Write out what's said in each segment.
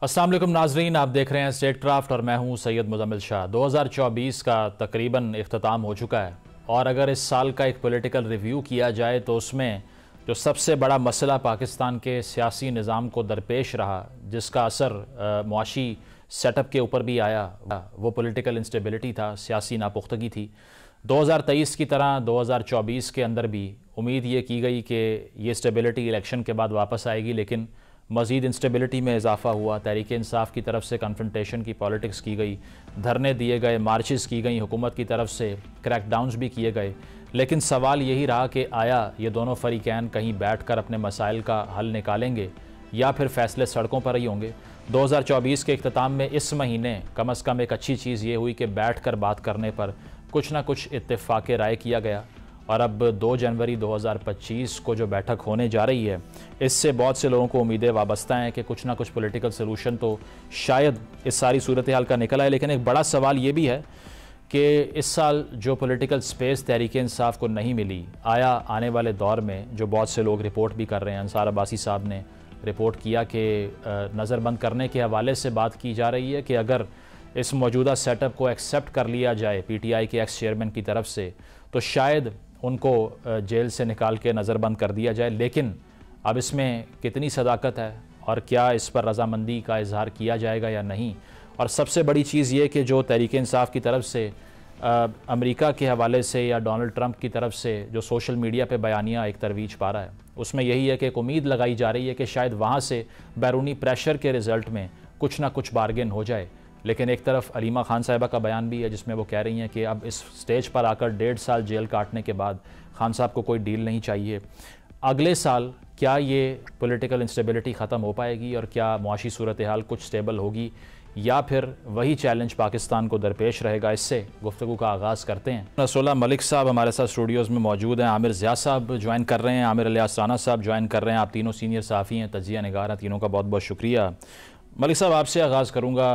अस्सलाम वालेकुम नाजरीन, आप देख रहे हैं स्टेट क्राफ्ट और मैं हूं सैयद मुजम्मिल शाह। 2024 का तकरीबन इख्तिताम हो चुका है और अगर इस साल का एक पॉलिटिकल रिव्यू किया जाए तो उसमें जो सबसे बड़ा मसला पाकिस्तान के सियासी निज़ाम को दरपेश रहा, जिसका असर मुआशी सेटअप के ऊपर भी आया, वो पॉलिटिकल इंस्टेबिलिटी था, सियासी नापुख्तगी थी। 2023 की तरह 2024 के अंदर भी उम्मीद ये की गई कि ये स्टेबिलिटी इलेक्शन के बाद वापस आएगी, लेकिन मज़ीद इंस्टेबिलिटी में इजाफा हुआ। तहरीक इंसाफ की तरफ से कन्फ्रंटेशन की पॉलिटिक्स की गई, धरने दिए गए, मार्चेस की गई, हुकूमत की तरफ से क्रैकडाउन्स भी किए गए। लेकिन सवाल यही रहा कि आया ये दोनों फरीकैन कहीं बैठकर अपने मसाइल का हल निकालेंगे या फिर फ़ैसले सड़कों पर ही होंगे। 2024 के इख्तिताम में इस महीने कम अज़ कम एक अच्छी चीज़ ये हुई कि बैठकर बात करने पर कुछ ना कुछ इत्तेफाक राय किया गया और अब 2 जनवरी 2025 को जो बैठक होने जा रही है, इससे बहुत से लोगों को उम्मीदें वाबस्ता हैं कि कुछ ना कुछ पॉलिटिकल सलूशन तो शायद इस सारी सूरत हाल का निकल आए। लेकिन एक बड़ा सवाल ये भी है कि इस साल जो पॉलिटिकल स्पेस तहरीक इंसाफ को नहीं मिली, आया आने वाले दौर में जो बहुत से लोग रिपोर्ट भी कर रहे हैं, अंसार अब्बासी साहब ने रिपोर्ट किया कि नज़रबंद करने के हवाले से बात की जा रही है कि अगर इस मौजूदा सेटअप को एक्सेप्ट कर लिया जाए PTI के एक्स चेयरमैन की तरफ से तो शायद उनको जेल से निकाल के नज़रबंद कर दिया जाए। लेकिन अब इसमें कितनी सदाकत है और क्या इस पर रजामंदी का इजहार किया जाएगा या नहीं। और सबसे बड़ी चीज़ ये कि जो तहरीक इंसाफ की तरफ से अमेरिका के हवाले से या डोनाल्ड ट्रंप की तरफ से जो सोशल मीडिया पे बयानियाँ एक तरवीज पा रहा है, उसमें यही है कि एक उम्मीद लगाई जा रही है कि शायद वहाँ से बैरूनी प्रेशर के रिज़ल्ट में कुछ ना कुछ बार्गेन हो जाए। लेकिन एक तरफ अलीमा खान साहिबा का बयान भी है जिसमें वो कह रही हैं कि अब इस स्टेज पर आकर 1.5 साल जेल काटने के बाद खान साहब को कोई डील नहीं चाहिए। अगले साल क्या ये पॉलिटिकल इंस्टेबिलिटी ख़त्म हो पाएगी और क्या मुआशी सूरत हाल कुछ स्टेबल होगी या फिर वही चैलेंज पाकिस्तान को दरपेश रहेगा? इससे गुफ्तगू का आगाज़ करते हैं। रसूला मलिक साहब हमारे साथ स्टूडियोज़ में मौजूद हैं, आमिर ज़िया साहब ज्वाइन कर रहे हैं, आमिर इलियास राना साहब ज्वाइन कर रहे हैं। आप तीनों सीनियर सहाफ़ी हैं, तजिया निगार हैं, तीनों का बहुत बहुत शुक्रिया। मलिक साहब आपसे आगाज़ करूँगा।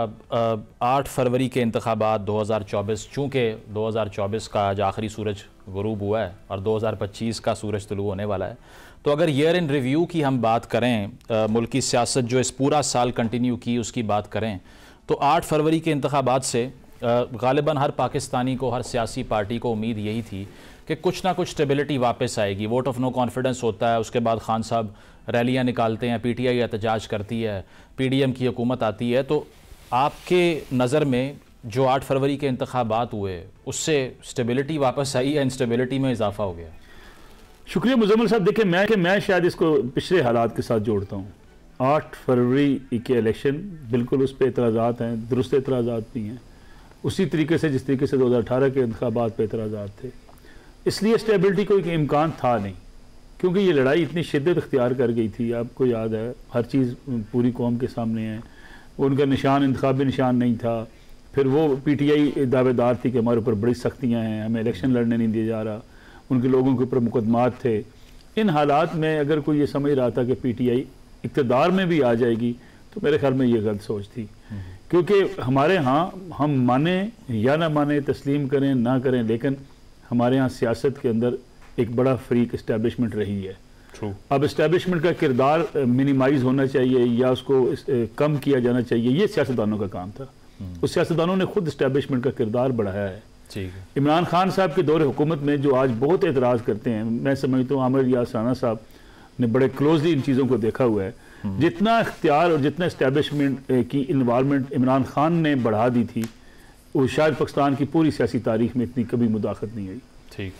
8 फरवरी के इंतखाबात 2024, चूँकि 2024 का आज आखिरी सूरज गुरूब हुआ है और 2025 का सूरज तुलू होने वाला है, तो अगर ईयर इन रिव्यू की हम बात करें, मुल्की सियासत जो इस पूरा साल कंटिन्यू की उसकी बात करें, तो 8 फरवरी के इंतखाबात से गालिबन हर पाकिस्तानी को, हर सियासी पार्टी को उम्मीद यही थी कि कुछ ना कुछ स्टेबिलिटी वापस आएगी। वोट ऑफ नो कॉन्फिडेंस होता है, उसके बाद खान साहब रैलियां निकालते हैं, PTI एहतजाज करती है, PDM की हुकूमत आती है। तो आपके नज़र में जो 8 फरवरी के इंतखाबात हुए उससे स्टेबिलिटी वापस आई या इंस्टेबिलिटी में इजाफा हो गया? शुक्रिया मुजम्मिल साहब। देखिए मैं शायद इसको पिछले हालात के साथ जोड़ता हूँ। 8 फरवरी के इलेक्शन बिल्कुल उस पर एतराज़ात हैं, दुरुस्त एतराज़ात भी हैं, उसी तरीके से जिस तरीके से 2018 के इंतखाबात पर एतराज़ात थे। इसलिए स्टेबिलिटी को एक इम्कान था नहीं, क्योंकि ये लड़ाई इतनी शिद्दत इख्तियार कर गई थी। आपको याद है, हर चीज़ पूरी कौम के सामने है। उनका निशान इंतखाबी निशान नहीं था। फिर वो PTI दावेदार थी कि हमारे ऊपर बड़ी सख्तियाँ हैं, हमें इलेक्शन लड़ने नहीं दिया जा रहा, उनके लोगों के ऊपर मुकदमात थे। इन हालात में अगर कोई ये समझ रहा था कि PTI इक़्तिदार में भी आ जाएगी तो मेरे ख्याल में ये गलत सोच थी। क्योंकि हमारे यहाँ हम माने या ना माने, तस्लीम करें ना करें, लेकिन हमारे यहाँ सियासत के अंदर एक बड़ा फ्रीक इस्टेब्लिशमेंट रही है। अब इस्टेब्लिशमेंट का किरदार मिनिमाइज होना चाहिए या उसको कम किया जाना चाहिए, ये सियासतदानों का काम था। उस सियासतदानों ने खुद इस्टेब्लिशमेंट का किरदार बढ़ाया है। इमरान खान साहब के दौरे हुकूमत में जो आज बहुत एतराज़ करते हैं, मैं समझता हूँ आमिर इलियास राना साहब ने बड़े क्लोजली इन चीज़ों को देखा हुआ है। जितना इख्तियार और जितना इस्टेब्लिशमेंट की इन्वायरमेंट इमरान खान ने बढ़ा दी थी, वो शायद पाकिस्तान की पूरी सियासी तारीख में इतनी कभी मुदाखलत नहीं आई।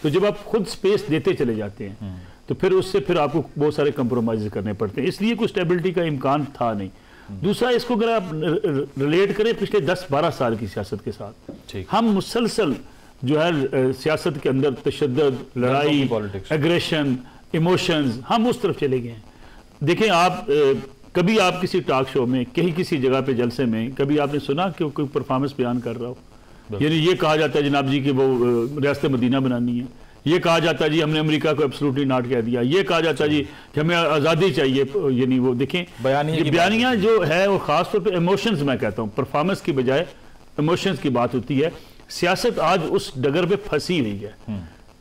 तो जब आप खुद स्पेस देते चले जाते हैं तो फिर उससे फिर आपको बहुत सारे कंप्रोमाइज करने पड़ते हैं, इसलिए कोई स्टेबिलिटी का इम्कान था नहीं। दूसरा, इसको अगर आप रिलेट करें पिछले 10-12 साल की सियासत के साथ, हम मुसलसल जो है सियासत के अंदर तशद्दुद, लड़ाई, एग्रेशन, इमोशंस, हम उस तरफ चले गए हैं। देखें आप कभी आप किसी टॉक शो में, कहीं किसी जगह पे जलसे में कभी आपने सुना कि कोई परफॉर्मेंस बयान कर रहा हो? यानी ये कहा जाता है जनाब जी कि वो रियासत मदीना बनानी है, ये कहा जाता है जी हमने अमेरिका को एब्सोल्युटली नॉट कह दिया, ये कहा जाता है जी कि हमें आज़ादी चाहिए। यानी वो देखें बयानियाँ जो है वो ख़ास तौर पे इमोशंस, मैं कहता हूँ परफॉर्मेंस की बजाय इमोशंस की बात होती है। सियासत आज उस डगर पे फंसी हुई है।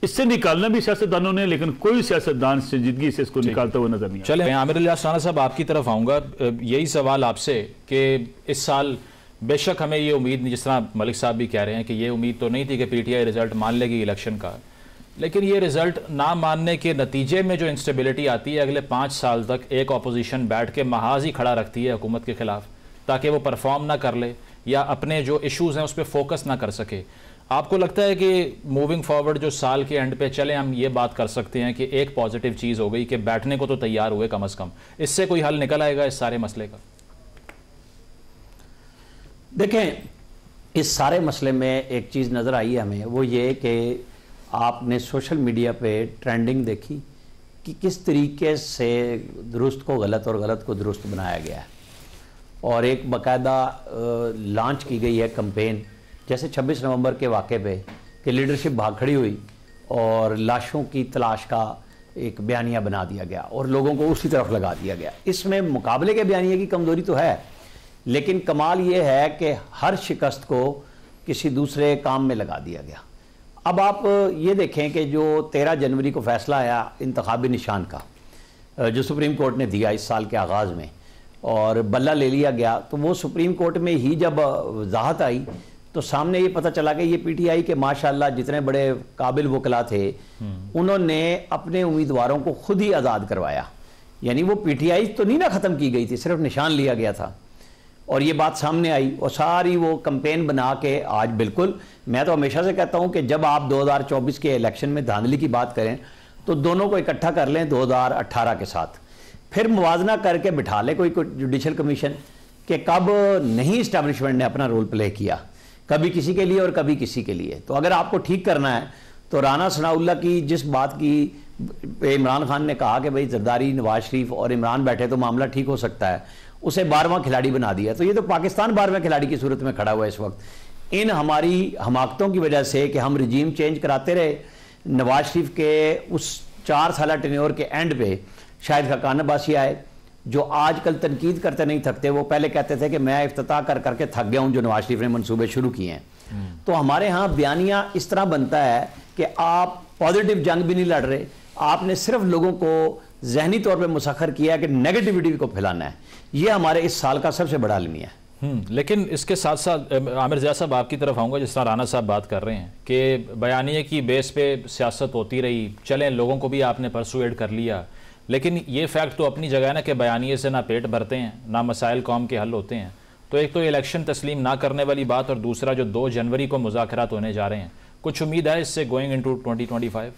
इससे निकालना भी सियासतदानों ने, लेकिन कोई सियासतदान संजीदगी से इसको निकालता हुआ नजर नहीं आता। चले, मैं आमिर इलियास राणा साहब आपकी तरफ आऊँगा। यही सवाल आपसे कि इस साल बेशक हमें ये उम्मीद नहीं, जिस तरह मलिक साहब भी कह रहे हैं कि ये उम्मीद तो नहीं थी कि पीटीआई रिजल्ट मान लेगी इलेक्शन का, लेकिन ये रिजल्ट ना मानने के नतीजे में जो इंस्टेबिलिटी आती है, अगले 5 साल तक एक अपोजिशन बैठ के महाज ही खड़ा रखती है हुकूमत के खिलाफ, ताकि वो परफॉर्म ना कर ले या अपने जो इश्यूज़ हैं उस पर फोकस ना कर सके। आपको लगता है कि मूविंग फॉरवर्ड जो साल के एंड पे चले, हम ये बात कर सकते हैं कि एक पॉजिटिव चीज़ हो गई कि बैठने को तो तैयार हुए कम अज़ कम, इससे कोई हल निकल आएगा इस सारे मसले का? देखें, इस सारे मसले में एक चीज़ नज़र आई है हमें, वो ये कि आपने सोशल मीडिया पे ट्रेंडिंग देखी कि किस तरीके से दुरुस्त को गलत और गलत को दुरुस्त बनाया गया है, और एक बाकायदा लॉन्च की गई है कैंपेन, जैसे 26 नवंबर के वाक़े पे कि लीडरशिप भाग खड़ी हुई और लाशों की तलाश का एक बयानिया बना दिया गया और लोगों को उसी तरफ लगा दिया गया। इसमें मुकाबले के बयानिए की कमज़ोरी तो है, लेकिन कमाल ये है कि हर शिकस्त को किसी दूसरे काम में लगा दिया गया। अब आप ये देखें कि जो 13 जनवरी को फैसला आया इंतखाबी निशान का, जो सुप्रीम कोर्ट ने दिया इस साल के आगाज़ में, और बल्ला ले लिया गया, तो वो सुप्रीम कोर्ट में ही जब वजाहत आई तो सामने ये पता चला कि ये पीटीआई के माशाल्लाह जितने बड़े काबिल वकला थे, उन्होंने अपने उम्मीदवारों को खुद ही आज़ाद करवाया। यानी वो पीटीआई तो नहीं ना ख़त्म की गई थी, सिर्फ निशान लिया गया था, और ये बात सामने आई और सारी वो कैंपेन बना के आज बिल्कुल, मैं तो हमेशा से कहता हूँ कि जब आप 2024 के इलेक्शन में धांधली की बात करें तो दोनों को इकट्ठा कर लें 2018 के साथ, फिर मुवाजना करके बिठा लें कोई जुडिशल कमीशन कि कब नहीं इस्टेब्लिशमेंट ने अपना रोल प्ले किया, कभी किसी के लिए और कभी किसी के लिए। तो अगर आपको ठीक करना है तो राना सनाउल्लाह की जिस बात की इमरान खान ने कहा कि भाई जरदारी, नवाज शरीफ और इमरान बैठे तो मामला ठीक हो सकता है, उसे 12वां खिलाड़ी बना दिया। तो ये तो पाकिस्तान 12वें खिलाड़ी की सूरत में खड़ा हुआ है इस वक्त। इन हमारी हमाकतों की वजह से कि हम रिजीम चेंज कराते रहे, नवाज शरीफ के उस 4 साल टेन्योर के एंड पे शाहिद खाकान अब्बासी आए, जो आजकल तनकीद करते नहीं थकते। वो पहले कहते थे कि मैं इफ्तिताह कर करके थक गया हूं जो नवाज शरीफ ने मंसूबे शुरू किए हैं। तो हमारे यहाँ बयानिया इस तरह बनता है कि आप पॉजिटिव जंग भी नहीं लड़ रहे, आपने सिर्फ लोगों को जहनी तौर पे मुसखर किया है कि नेगेटिविटी को फैलाना है। ये हमारे इस साल का सबसे बड़ा अलमिया है। लेकिन इसके साथ साथ आमिर ज़िया साहब आपकी तरफ आऊँगा, जिस तरह राना साहब बात कर रहे हैं कि बयानिए की बेस पे सियासत होती रही, चलें लोगों को भी आपने परसुएड कर लिया, लेकिन ये फैक्ट तो अपनी जगह है ना कि बयानिए से ना पेट भरते हैं ना मसाइल कौम के हल होते हैं। तो एक तो इलेक्शन तस्लीम ना करने वाली बात, और दूसरा जो 2 जनवरी को मुज़ाकरात होने जा रहे हैं, कुछ उम्मीद है इससे गोइंग इनटू 2025?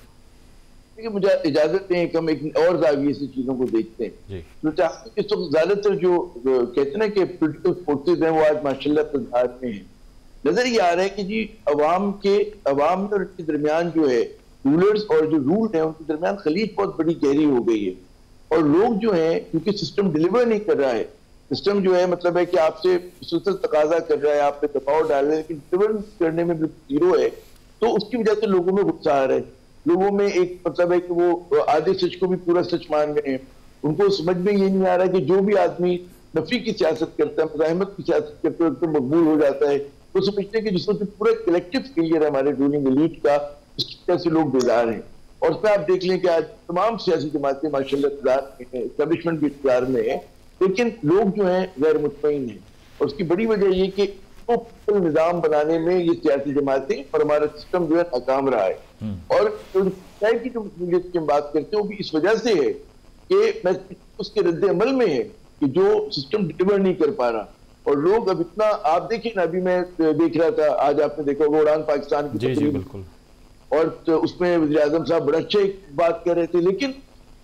देखिए, मुझे इजाजत दें कि हम एक और ज़ाविये से चीज़ों को देखते हैं। तो चाहते हैं कि ज़्यादातर जो कहते हैं ना कि पोलिटिकल फोर्सेज हैं वो आज माशाल्लाह तदाद में हैं। नजर ये आ रहा है कि जी अवाम और उनके दरमियान जो है रूलर्स और जो रूल है उनके दरमियान खलीज बहुत बड़ी गहरी हो गई है, और लोग जो है क्योंकि सिस्टम डिलीवर नहीं कर रहा है, सिस्टम जो है मतलब है कि आपसे मुसलसल तकाजा कर रहा है, आप पे दबाव डाल रहे हैं, लेकिन डिलीवर करने में जीरो है, तो उसकी वजह से लोगों में गुस्सा आ रहा है। लोगों में एक मतलब है कि वो आधे सच को भी पूरा सच मान रहे हैं। उनको समझ में ये नहीं आ रहा कि जो भी आदमी नफी की सियासत करता है, मज़ाहमत की सियासत करता है, तो मकबूल हो जाता है। वो समझते हैं कि जिसको पूरा कलेक्टिव फेलियर है हमारे रूलिंग एलीट का, उसकी वजह से लोग बेजार हैं। और उसमें आप देख लें कि आज तमाम सियासी जमातें माशाल्लाह एस्टेब्लिशमेंट भी इक़्तिदार में है, लेकिन लोग जो हैं गैर मुतमईन हैं। और उसकी बड़ी वजह ये कि निज़ाम बनाने में ये सियासी जमातें और हमारा सिस्टम जो है नाकाम रहा है। और की जो मकबूलियत की हम बात करते हैं वो भी इस वजह से है कि मैं उसके रद्द अमल में है कि जो सिस्टम डिलीवर नहीं कर पा रहा, और लोग अब इतना, आप देखिए ना, अभी मैं देख रहा था, आज आपने देखा होगा उड़ान पाकिस्तान की, जी बिल्कुल, और तो उसमें वज़ीर आज़म साहब बड़ा अच्छे बात कर रहे थे, लेकिन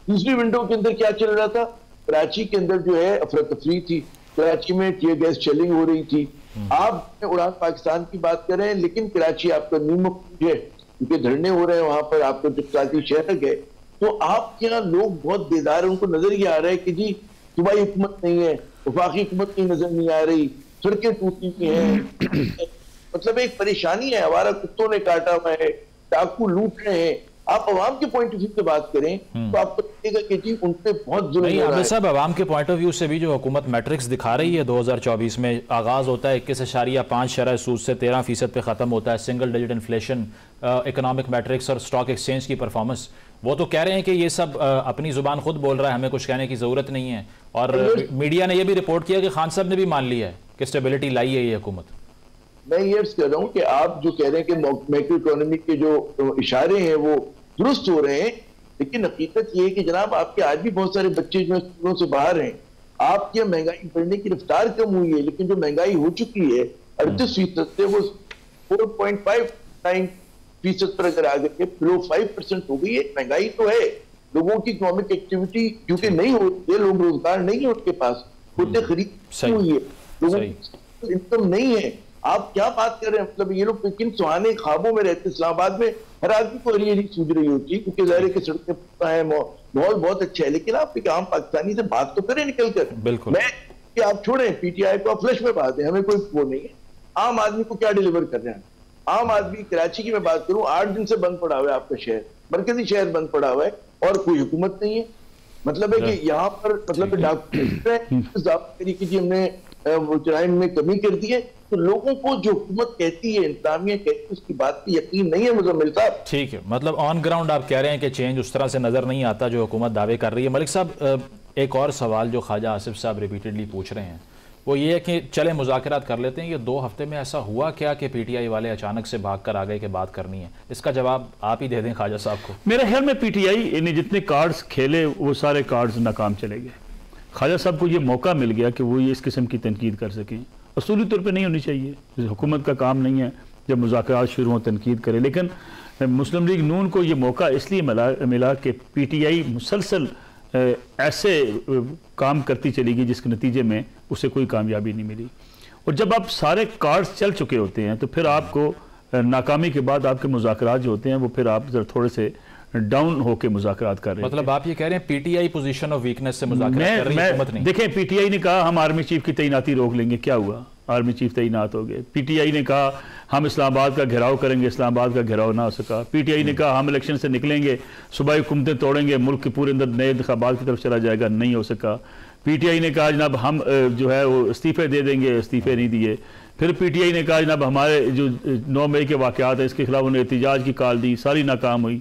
दूसरी विंडो के अंदर क्या चल रहा था? कराची के अंदर जो है अफरा तफरी थी, कराची में टीयर गैस शेलिंग हो रही थी। आप उड़ान पाकिस्तान की बात कर रहे हैं, लेकिन कराची आपका नीम है क्योंकि धरने हो रहे हैं वहां पर, आपका जो कराची शहर है, तो आपके यहाँ लोग बहुत बेदार है। उनको नजर ये आ रहा है कि जी सूबाई हुकूमत नहीं है, वफाकी हुकूमत की नजर नहीं आ रही, सड़कें टूटी हुई हैं, मतलब एक परेशानी है, हमारा कुत्तों ने काटा हुआ है, डाकू लूट रहे हैं, आप अवाम के पॉइंट ऑफ व्यू से बात करें तो आपको लगेगा कि जी उन पे बहुत जुल्म हो रहा है। साहब, अवाम के पॉइंट ऑफ व्यू से भी जो हुकूमत मैट्रिक्स दिखा रही है 2024 में, आगाज होता है 21.5% सूद से 13% पे खत्म होता है, single digit inflation, economic matrix और स्टॉक एक्सचेंज की परफॉर्मेंस, वो तो कह रहे हैं कि ये सब अपनी जुबान खुद बोल रहा है, हमें कुछ कहने की जरूरत नहीं है। और मीडिया ने यह भी रिपोर्ट किया कि खान साहब ने भी मान लिया है कि स्टेबिलिटी लाई है ये हुकूमत। मैं ये अर्ज कर रहा हूँ कि आप जो कह रहे हैं कि मैक्रो इकोनॉमी के जो इशारे हैं वो दुरुस्त हो रहे हैं, लेकिन हकीकत ये है कि जनाब आपके आज भी बहुत सारे बच्चे जो स्कूलों से बाहर हैं, आपकी महंगाई बढ़ने की रफ्तार कम हुई है, लेकिन जो महंगाई हो चुकी है 38% से वो 4.59% पर अगर आ गई, बिलो 5% हो गई है। महंगाई तो है, लोगों की इकोनॉमिक एक्टिविटी क्योंकि नहीं होती है, लोग रोजगार नहीं है उनके पास, खुद खरीद हुई है, लोगों की इनकम नहीं है। आप क्या बात कर रहे हैं? मतलब ये लोग किन सुहाने ख्वाबों में रहते। इस्लामाबाद में हर आदमी को हरी हरी सूझ रही होती है क्योंकि ज़ाहिर की सड़कें पक्का है, माहौल बहुत अच्छा है, लेकिन आप एक आम पाकिस्तानी से बात तो करें निकल कर। बिल्कुल, मैं कि आप छोड़ें पीटीआई को, आप फ्लश में बात है, हमें कोई वो नहीं है। आम आदमी को क्या डिलीवर कर रहे हैं? आम आदमी कराची की मैं बात करूं, 8 दिन से बंद पड़ा हुआ है आपका शहर, मरकजी शहर बंद पड़ा हुआ है और कोई हुकूमत नहीं है। मतलब है कि यहाँ पर मतलब डॉक्टर की हमने जराइम में कमी कर दी है, तो लोगों को जो हुकूमत कहती है, इंतजामिया कहती है, उसकी बात पे यकीन नहीं है मुजम्मिल साहब। ठीक है, मतलब ऑन ग्राउंड आप कह रहे हैं कि चेंज उस तरह से नजर नहीं आता जो हुकूमत दावे कर रही है। मलिक साहब, एक और सवाल जो ख्वाजा आसिफ साहब रिपीटेडली पूछ रहे हैं वो ये है कि चले मुज़ाकरात कर लेते हैं, ये 2 हफ्ते में ऐसा हुआ क्या कि पीटीआई वाले अचानक से भाग कर आ गए कि बात करनी है? इसका जवाब आप ही दे दें ख्वाजा साहब को। मेरे ख्याल में पीटीआई ने जितने कार्ड्स खेले वो सारे कार्ड्स नाकाम चले गए। ख्वाजा साहब को ये मौका मिल गया कि वो ये इस किस्म की तनकीद कर सकें। असूली तौर पे नहीं होनी चाहिए, हुकूमत का काम नहीं है जब मुज़ाकरात शुरू हों तनकीद करे, लेकिन मुस्लिम लीग नून को ये मौका इसलिए मिला कि पीटीआई मुसलसल ऐसे काम करती चली गई जिसके नतीजे में उसे कोई कामयाबी नहीं मिली। और जब आप सारे कार्ड्स चल चुके होते हैं तो फिर आपको नाकामी के बाद आपके मुज़ाकरात जो होते हैं वो फिर आप जरा थोड़े से डाउन होके मुज़ाकरात कर रहे हैं। मतलब आप ये कह रहे हैं पीटीआई पोजीशन ऑफ वीकनेस से मुज़ाकरात कर रही है हुकूमत नहीं? देखें, पीटीआई ने कहा हम आर्मी चीफ की तैनाती रोक लेंगे, क्या हुआ? आर्मी चीफ तैनात हो गए। पीटीआई ने कहा हम इस्लामाबाद का घेराव करेंगे, इस्लामाबाद का घेराव ना हो सका। पीटीआई ने कहा हम इलेक्शन से निकलेंगे, सूबाई हुकूमतें तोड़ेंगे, मुल्क के पूरे अंदर नए इंतखाबात की तरफ चला जाएगा, नहीं हो सका। पीटीआई ने कहा जनाब हम जो है वो इस्तीफे दे देंगे, इस्तीफे नहीं दिए। फिर पीटीआई ने कहा जनाब हमारे जो 9 मई के वाक़यात हैं इसके खिलाफ उन्हें एहतिजाज की कॉल दी, सारी नाकाम हुई।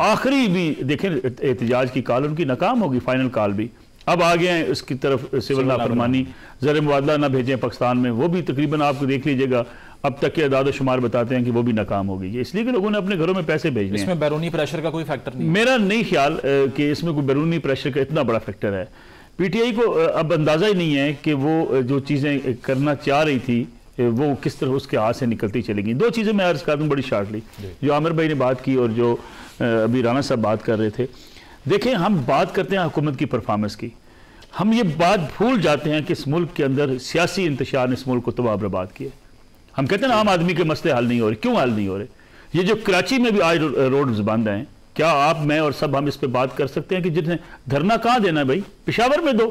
आखिरी भी देखें एहतिजाज की कॉल उनकी नाकाम होगी, फाइनल कॉल भी। अब आ गए हैं उसकी तरफ सिविल नाफरमानी, ज़र मुआदला ना भेजें पाकिस्तान में, वो भी तकरीबन आपको देख लीजिएगा अब तक के अदाद शुमार बताते हैं कि वो भी नाकाम हो गई है, इसलिए कि लोगों ने अपने घरों में पैसे भेजने हैं। इसमें बैरूनी प्रेशर का कोई फैक्टर नहीं? मेरा नहीं ख्याल कि इसमें कोई बैरूनी प्रेशर का इतना बड़ा फैक्टर है। पीटीआई को अब अंदाजा ही नहीं है कि वो जो चीज़ें करना चाह रही थी वो किस तरह उसके हाथ से निकलती चलेगी। 2 चीज़ें मैं अर्ज कर दूँ बड़ी शार्टली, जो आमिर भाई ने बात की और जो अभी राना साहब बात कर रहे थे। देखें, हम बात करते हैं हुकूमत की परफॉर्मेंस की, हम ये बात भूल जाते हैं कि इस मुल्क के अंदर सियासी इंतशार ने इस मुल्क को तबाह बर्बाद किया। हम कहते हैं ना आम आदमी के मसले हल नहीं हो रहे, क्यों हल नहीं हो रहे? ये जो कराची में भी आज रोड्स बंद हैं, क्या आप, मैं और सब हम इस पर बात कर सकते हैं कि जिन्हें धरना कहाँ देना है भाई? पेशावर में दो,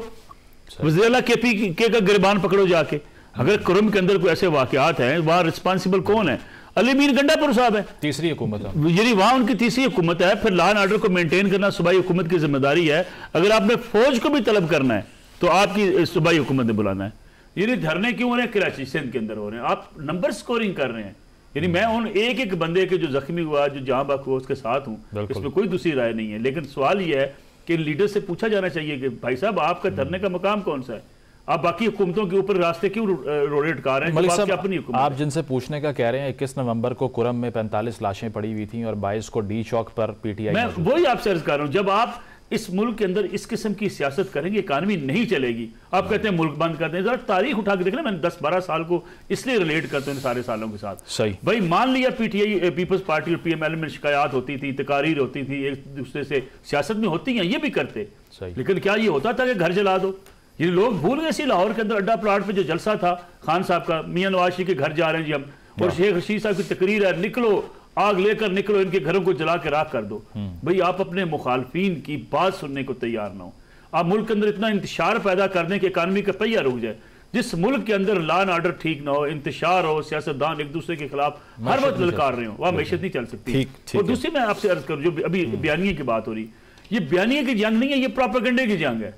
वज़ीर KP का गिरबान पकड़ो जाके। अगर कुरम के अंदर कोई ऐसे वाकयात हैं, वहाँ रिस्पॉन्सिबल कौन है? अली मीर गंडापुर साहब है, तीसरी हुकूमत है, यदि वहाँ उनकी तीसरी हुकूमत है। फिर लॉ एंड ऑर्डर को मेंटेन करना सूबाई हुकूमत की जिम्मेदारी है। अगर आपने फौज को भी तलब करना है तो आपकी सूबाई हुकूमत ने बुलाना है। ये धरने क्यों हो रहे हैं? कराची सिंध के अंदर हो रहे हैं, आप नंबर स्कोरिंग कर रहे हैं। यानी मैं उन एक एक बंदे के जो जख्मी हुआ, जो जहां बाक हुआ, उसके साथ हूँ, इसमें कोई दूसरी राय नहीं है। लेकिन सवाल यह है कि लीडर से पूछा जाना चाहिए कि भाई साहब आपका धरने का मकाम कौन सा है? आप बाकी हुकूमतों के ऊपर रास्ते क्यों रोडेट कर रहे हैं? अपनी आप जिनसे पूछने का कह रहे हैं, 21 नवंबर को कुरम में 45 लाशें पड़ी हुई थी और 22 को डी चौक पर पीटीआई। मैं वही आपसे अर्ज कर रहा हूं, जब आप इस मुल्क के अंदर इस किस्म की सियासत करेंगे, इकानमी नहीं चलेगी। आप कहते हैं मुल्क बंद कर दें, जरा तारीख उठा के देखना। मैंने 10-12 साल को इसलिए रिलेट करते हैं सारे सालों के साथ। सही भाई मान लिया पीटीआई, पीपल्स पार्टी और PML में शिकायत होती थी, तकारीर होती थी, एक दूसरे से सियासत में होती हैं, ये भी करते। लेकिन क्या ये होता था कि घर जला दो? ये लोग भूल गए। लाहौर के अंदर अड्डा प्लाट पे जो जलसा था खान साहब का, मियां नवाज शरीफ के घर जा रहे हैं जी हम, और शेख रशीद साहब की तकरीर है, निकलो आग लेकर निकलो, इनके घरों को जला के राख कर दो। भाई आप अपने मुखालफीन की बात सुनने को तैयार ना हो। आप मुल्क के अंदर इतना इंतशार पैदा कर दें कि इकानमी का पहिया रुक जाए। जिस मुल्क के अंदर लॉ एंड ऑर्डर ठीक ना हो, इंतशार हो, सियासतदान एक दूसरे के खिलाफ हर वक्त ललकार रहे हो, वह मैशत नहीं चल सकती। और दूसरी मैं आपसे अर्ज करूं, जो अभी बयानिए की बात हो रही, ये बयानिए की जंग नहीं है, ये प्रोपेगेंडे की जंग है।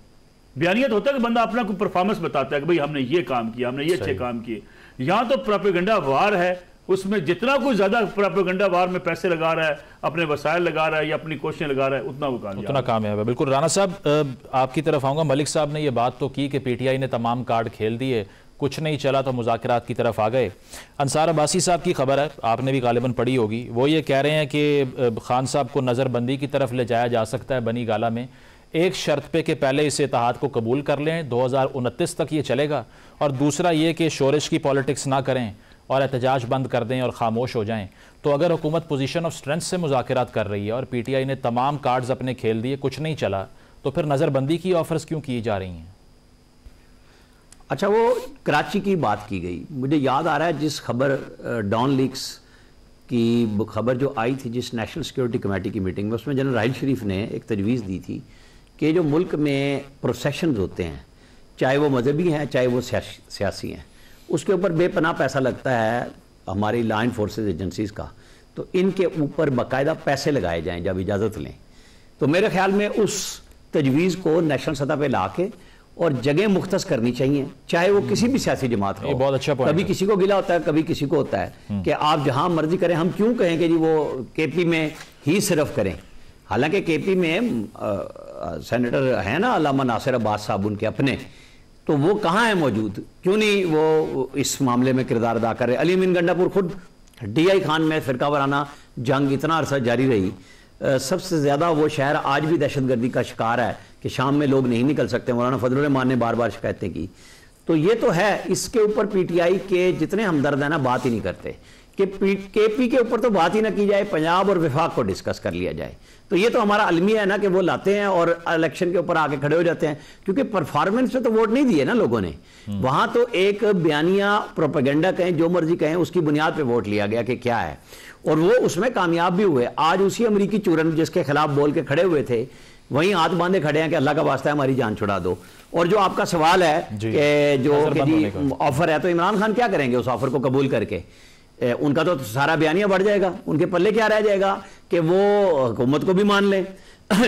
बयानियत होता है कि बंदा अपना कोई परफॉर्मेंस बताता है कि भाई हमने ये काम किया, हमने ये अच्छे काम किए। यहाँ तो प्रोपेगेंडा वार है, उसमें जितना कोई ज्यादा प्रोपेगेंडा वार में पैसे लगा रहा है, अपने वसाइल लगा रहा है या अपनी कोशिशें लगा रहा है, उतना कामयाब है। बिल्कुल राना साहब, आपकी तरफ आऊंगा। मलिक साहब ने यह बात तो की कि पीटीआई ने तमाम कार्ड खेल दिए, कुछ नहीं चला तो मुज़ाकरात की तरफ आ गए। अंसार अब्बासी साहब की खबर है, आपने भी गालिबन पढ़ी होगी, वो ये कह रहे हैं कि खान साहब को नज़रबंदी की तरफ ले जाया जा सकता है बनी गाला में, एक शर्त पे कि पहले इस इत्तेहाद को कबूल कर लें, 2029 तक ये चलेगा, और दूसरा ये कि शोरिश की पॉलिटिक्स ना करें और एहतजाज बंद कर दें और खामोश हो जाएं। तो अगर हुकूमत पोजीशन ऑफ स्ट्रेंथ से मुज़ाकरात कर रही है और पीटीआई ने तमाम कार्ड्स अपने खेल दिए, कुछ नहीं चला, तो फिर नज़रबंदी की ऑफर्स क्यों की जा रही हैं? अच्छा, वो कराची की बात की गई, मुझे याद आ रहा है जिस खबर डॉन लीक्स की खबर जो आई थी जिस नेशनल सिक्योरिटी कमेटी की मीटिंग में, उसमें जनरल राहिल शरीफ ने एक तजवीज़ दी थी कि जो मुल्क में प्रोसेशन होते हैं, चाहे वो मजहबी हैं चाहे वो सियासी हैं, उसके ऊपर बेपनाह पैसा लगता है हमारी लॉ एनफोर्सेस एजेंसीज़ का, तो इनके ऊपर बाकायदा पैसे लगाए जाएं जब इजाज़त लें। तो मेरे ख्याल में उस तजवीज़ को नेशनल सतह पे ला के और जगह मुख्तस करनी चाहिए, चाहे वो किसी भी सियासी जमात का हो। बहुत अच्छा पॉइंट। कभी किसी को गिला होता है, कभी किसी को होता है कि आप जहां मर्जी करें। हम क्यों कहें कि जी वो केपी में ही सिर्फ करें, हालांकि केपी में सेनेटर है ना अल्लामा नासिर अब्बास साहब उनके अपने, तो वो कहाँ है मौजूद, क्यों नहीं वो इस मामले में किरदार अदा कर रहे। अली अमीन गंडापुर खुद DI खान में फिरका वाराना जंग इतना अरसा जारी रही, सबसे ज़्यादा वो शहर आज भी दहशतगर्दी का शिकार है कि शाम में लोग नहीं निकल सकते। मौलाना फजलुर रहमान ने बार बार शिकायतें की। तो ये तो है, इसके ऊपर पीटीआई के जितने हमदर्द हैं ना बात ही नहीं करते कि केपी के ऊपर तो बात ही ना की जाए, पंजाब और विफाक को डिस्कस कर लिया जाए। तो ये तो हमारा अलमिया है ना कि वो लाते हैं और इलेक्शन के ऊपर आके खड़े हो जाते हैं, क्योंकि परफॉर्मेंस पे तो वोट नहीं दिए ना लोगों ने। वहां तो एक बयानिया प्रोपेगेंडा कहें जो मर्जी कहें उसकी बुनियाद पे वोट लिया गया कि क्या है, और वो उसमें कामयाब भी हुए। आज उसी अमरीकी चूरन जिसके खिलाफ बोल के खड़े हुए थे वहीं हाथ बांधे खड़े हैं कि अल्लाह का वास्ता है हमारी जान छुड़ा दो। और जो आपका सवाल है कि जो ऑफर है, तो इमरान खान क्या करेंगे उस ऑफर को कबूल करके? उनका तो सारा बयानिया बढ़ जाएगा, उनके पल्ले क्या रह जाएगा कि वो हुकूमत को भी मान लें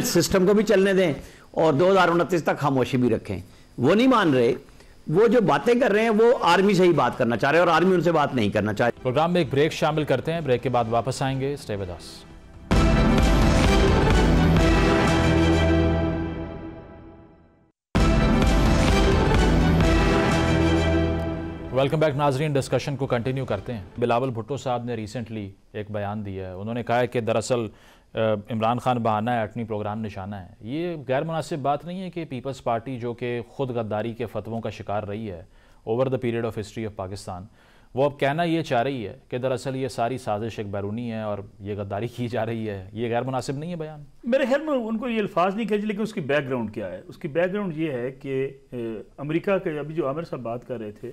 सिस्टम को भी चलने दें और 2029 तक खामोशी भी रखें। वो नहीं मान रहे, वो जो बातें कर रहे हैं वो आर्मी से ही बात करना चाह रहे हैं और आर्मी उनसे बात नहीं करना चाह रही। प्रोग्राम में एक ब्रेक शामिल करते हैं, ब्रेक के बाद वापस आएंगे। Stay with us. Welcome back नाजरीन, डिस्कशन को कंटिन्यू करते हैं। बिलावल भुट्टो साहब ने रिसेंटली एक बयान दिया है, उन्होंने कहा है कि दरअसल इमरान खान बहाना है, एटमी प्रोग्राम निशाना है। ये गैर मुनासिब बात नहीं है कि पीपल्स पार्टी जो कि ख़ुद गद्दारी के फतवों का शिकार रही है over the period of history of Pakistan, वो अब कहना ये चाह रही है कि दरअसल ये सारी साजिश एक बैरूनी है और ये गद्दारी की जा रही है। ये गैर मुनासिब नहीं है बयान? मेरे ख्याल में उनको ये अल्फाज नहीं कहे, लेकिन उसकी बैकग्राउंड क्या है? उसकी बैकग्राउंड ये है कि अमेरिका के, अभी जो आमिर साहब बात कर रहे थे,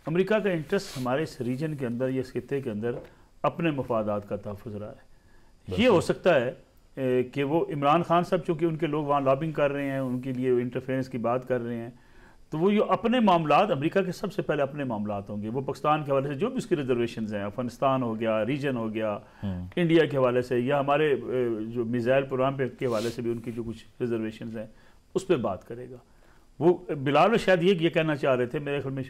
अमेरिका का इंटरेस्ट हमारे इस रीजन के अंदर या इस खित्ते के अंदर अपने मफादात का तहफ़्फ़ुज़ रहा है। ये हो सकता है कि वो इमरान खान साहब चूँकि उनके लोग वहाँ लॉबिंग कर रहे हैं, उनके लिए इंटरफेरेंस की बात कर रहे हैं, तो वो ये अपने मामलात, अमेरिका के सबसे पहले अपने मामलात होंगे। वो पाकिस्तान के हवाले से जो भी उसकी रिजर्वेशन हैं, अफगानिस्तान हो गया, रीजन हो गया, इंडिया के हवाले से, या हमारे जो मिसाइल प्रोग्राम पे के हवाले से भी उनकी जो कुछ रिजर्वेशन हैं उस पर बात करेगा। वो बिलाल शायद ये कहना चाह रहे थे, मेरे ख्याल में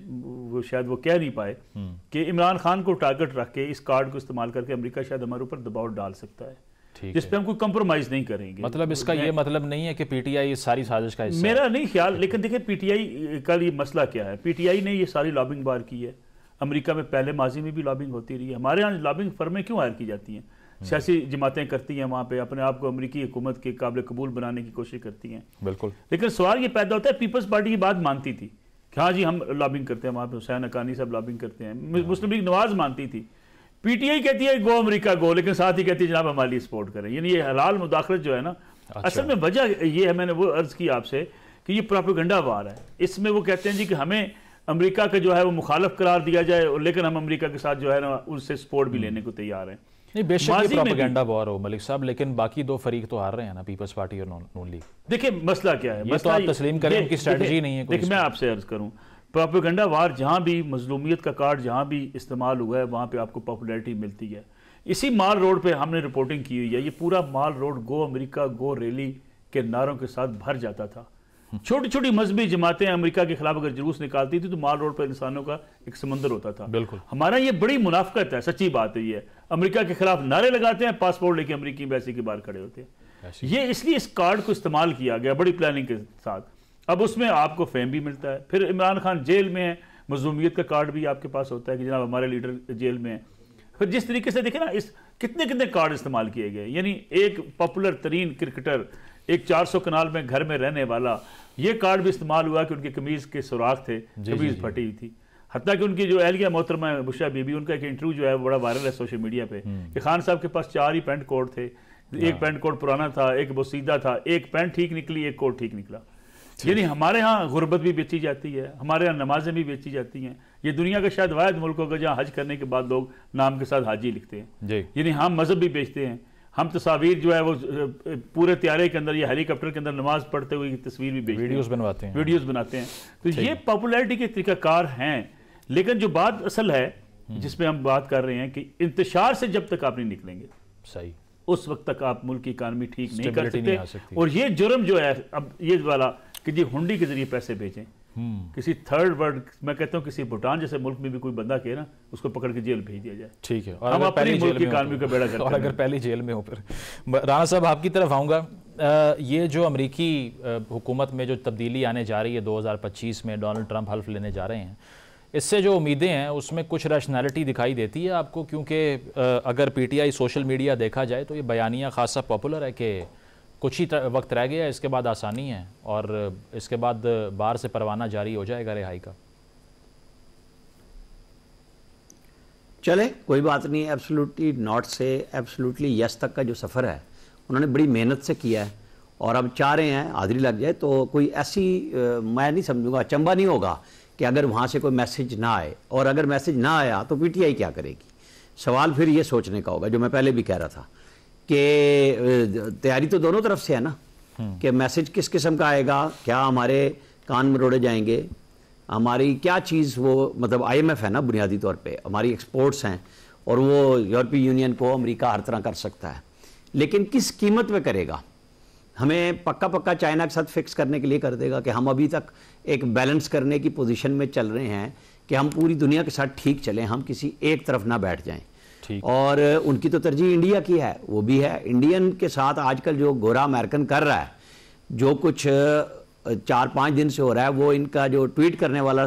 वो शायद वो कह नहीं पाए कि इमरान खान को टारगेट रख के इस कार्ड को इस्तेमाल करके अमेरिका शायद हमारे ऊपर दबाव डाल सकता है, जिस पे हम कोई कंप्रोमाइज नहीं करेंगे। मतलब इसका ये मतलब नहीं है कि पीटीआई इस सारी साजिश का हिस्सा मेरा नहीं ख्याल, लेकिन देखिए पीटीआई का ये मसला क्या है। पीटीआई ने ये सारी लॉबिंग बार की है, अमेरिका में पहले माजी में भी लॉबिंग होती रही है। हमारे यहाँ लॉबिंग फर्में क्यों हायर की जाती हैं? सियासी जमातें करती हैं, वहाँ पे अपने आप को अमेरिकी हुकूमत के काबिल कबूल बनाने की कोशिश करती हैं। बिल्कुल, लेकिन सवाल ये पैदा होता है, पीपल्स पार्टी की बात मानती थी कि हाँ जी हम लॉबिंग करते हैं, वहाँ पे हुसैन हक्कानी साहब लॉबिंग करते हैं, मुस्लिम लीग नवाज मानती थी। पीटीआई कहती है गो अमेरिका गो, लेकिन साथ ही कहती है जनाब हमारे लिए सपोर्ट करें। यानी ये हलाल मुदाखलत जो है ना, असल में वजह ये है, मैंने वो अर्ज की आपसे कि ये प्रोपेगेंडा वार है। इसमें वो कहते हैं जी कि हमें अमेरिका का जो है वो मुखालफ करार दिया जाए, लेकिन हम अमेरिका के साथ जो है ना उनसे सपोर्ट भी लेने को तैयार हैं। नहीं, बेशक ये प्रोपेगेंडा वॉर हो मलिक साहब, लेकिन बाकी दो फरीक तो हार रहे हैं ना, पीपल्स पार्टी और नून लीग। देखिए मसला क्या है, ये तो आप तस्लीम करें उनकी स्ट्रेटजी नहीं है। देखिए मैं आपसे अर्ज करूं, प्रोपेगेंडा वार जहाँ भी मजलूमियत का कार्ड जहाँ भी इस्तेमाल हुआ है वहाँ पे आपको पॉपुलैरिटी मिलती है। इसी माल रोड पे हमने रिपोर्टिंग की हुई है, ये पूरा माल रोड गो अमेरिका गो रैली के नारों के साथ भर जाता था। छोटी छोटी मजहबी जमातें अमेरिका के खिलाफ अगर जुलूस निकालती थी तो माल रोड पर इंसानों का एक समंदर होता था। बिल्कुल, हमारा ये बड़ी मुनाफकत है, सच्ची बात है। ये अमेरिका के खिलाफ नारे लगाते हैं, पासपोर्ट लेके अमेरिकी एम्बेसी के बाहर खड़े होते हैं। ये इसलिए इस कार्ड को इस्तेमाल किया गया बड़ी प्लानिंग के साथ। अब उसमें आपको फेम भी मिलता है। फिर इमरान खान जेल में है, मजलूमियत का कार्ड भी आपके पास होता है कि जनाब हमारे लीडर जेल में है। फिर जिस तरीके से देखें ना, इस कितने कितने कार्ड इस्तेमाल किए गए। यानी एक पॉपुलर तरीन क्रिकेटर, एक 400 कनाल में घर में रहने वाला, ये कार्ड भी इस्तेमाल हुआ कि उनकी कमीज के सुराख थे, कमीज फटी हुई थी। हत्ता कि उनकी जो एहलिया मोहतरमा बुशरा बीबी, उनका एक इंटरव्यू जो है बड़ा वायरल है सोशल मीडिया पे कि खान साहब के पास 4 ही पैंट कोट थे, एक पैंट कोट पुराना था, एक बोसीदा था, एक पैंट ठीक निकली, एक कोट ठीक निकला। यानी हमारे यहाँ गुर्बत भी बेची जाती है, हमारे यहाँ नमाजें भी बेची जाती हैं। ये दुनिया का शायद वाहिद मुल्क होगा जहाँ हज करने के बाद लोग नाम के साथ हाजी लिखते हैं। यानी हम मजहब भी बेचते हैं, हम तस्वीर जो है वो पूरे त्यारे के अंदर या हेलीकॉप्टर के अंदर नमाज पढ़ते हुए तस्वीर भी बेचते हैं, वीडियोस बनाते हैं। तो ये पॉपुलैरिटी के तरीकाकार हैं। लेकिन जो बात असल है जिसमें हम बात कर रहे हैं कि इंतशार से जब तक आप नहीं निकलेंगे, सही, उस वक्त तक आप मुल्क की इकानमी ठीक नहीं कर सकते। और ये जुर्म जो है अब ये वाला कि जी हुंडी के जरिए पैसे भेजें किसी थर्ड वर्ल्ड, मैं कहता हूँ किसी भूटान जैसे मुल्क में भी कोई बंदा कहे ना, उसको पकड़ के जेल भेज दिया जाए। ठीक है, और हम अपनी मुल्क की इकानमी का बेड़ा करते हैं। और अगर पहली जेल में हो फिर। राणा साहब आपकी तरफ आऊँगा, ये जो अमरीकी हुकूमत में जो तब्दीली आने जा रही है 2025 में, डोनाल्ड ट्रंप हल्फ लेने जा रहे हैं, इससे जो उम्मीदें हैं उसमें कुछ रैशनैलिटी दिखाई देती है आपको? क्योंकि अगर पीटीआई सोशल मीडिया देखा जाए तो ये बयानिया खासा पॉपुलर है कि कुछ ही वक्त रह गया, इसके बाद आसानी है और इसके बाद बाहर से परवाना जारी हो जाएगा रिहाई का। चले, कोई बात नहीं। एब्सोल्युटली नॉट से एब्सोल्युटली यस तक का जो सफ़र है उन्होंने बड़ी मेहनत से किया है और अब चाह रहे हैं हाजिरी लग जाए। तो कोई ऐसी मैं नहीं समझूंगा, अचंबा नहीं होगा कि अगर वहाँ से कोई मैसेज ना आए। और अगर मैसेज ना आया तो पीटीआई क्या करेगी? सवाल फिर ये सोचने का होगा, जो मैं पहले भी कह रहा था कि तैयारी तो दोनों तरफ से है ना, कि मैसेज किस किस्म का आएगा, क्या हमारे कान मरोड़े जाएंगे, हमारी क्या चीज़ वो, मतलब IMF है ना बुनियादी तौर पे, हमारी एक्सपोर्ट्स हैं और वो यूरोपीय यूनियन को अमेरिका हर तरह कर सकता है, लेकिन किस कीमत पे करेगा? हमें पक्का पक्का चाइना के साथ फिक्स करने के लिए कर देगा कि हम अभी तक एक बैलेंस करने की पोजीशन में चल रहे हैं कि हम पूरी दुनिया के साथ ठीक चलें, हम किसी एक तरफ ना बैठ जाएं। और उनकी तो तरजीह इंडिया की है, वो भी है। इंडियन के साथ आजकल जो गोरा अमेरिकन कर रहा है, जो कुछ 4-5 दिन से हो रहा है, वो इनका जो ट्वीट करने वाला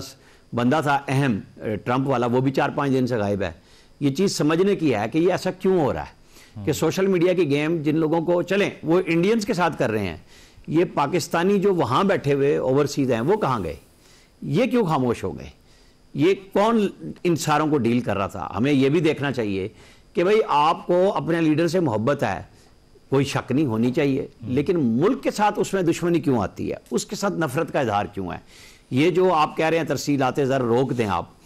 बंदा था अहम ट्रंप वाला, वो भी 4-5 दिन से गायब है। ये चीज़ समझने की है कि ये ऐसा क्यों हो रहा है कि सोशल मीडिया की गेम जिन लोगों को चलें वो इंडियंस के साथ कर रहे हैं, ये पाकिस्तानी जो वहाँ बैठे हुए ओवरसीज हैं वो कहाँ गए? ये क्यों खामोश हो गए? ये कौन इन सारों को डील कर रहा था? हमें ये भी देखना चाहिए कि भाई आपको अपने लीडर से मोहब्बत है, कोई शक नहीं होनी चाहिए, लेकिन मुल्क के साथ उसमें दुश्मनी क्यों आती है, उसके साथ नफरत का इजहार क्यों है? ये जो आप कह रहे हैं तरसीलातें ज़रा रोक दें आप,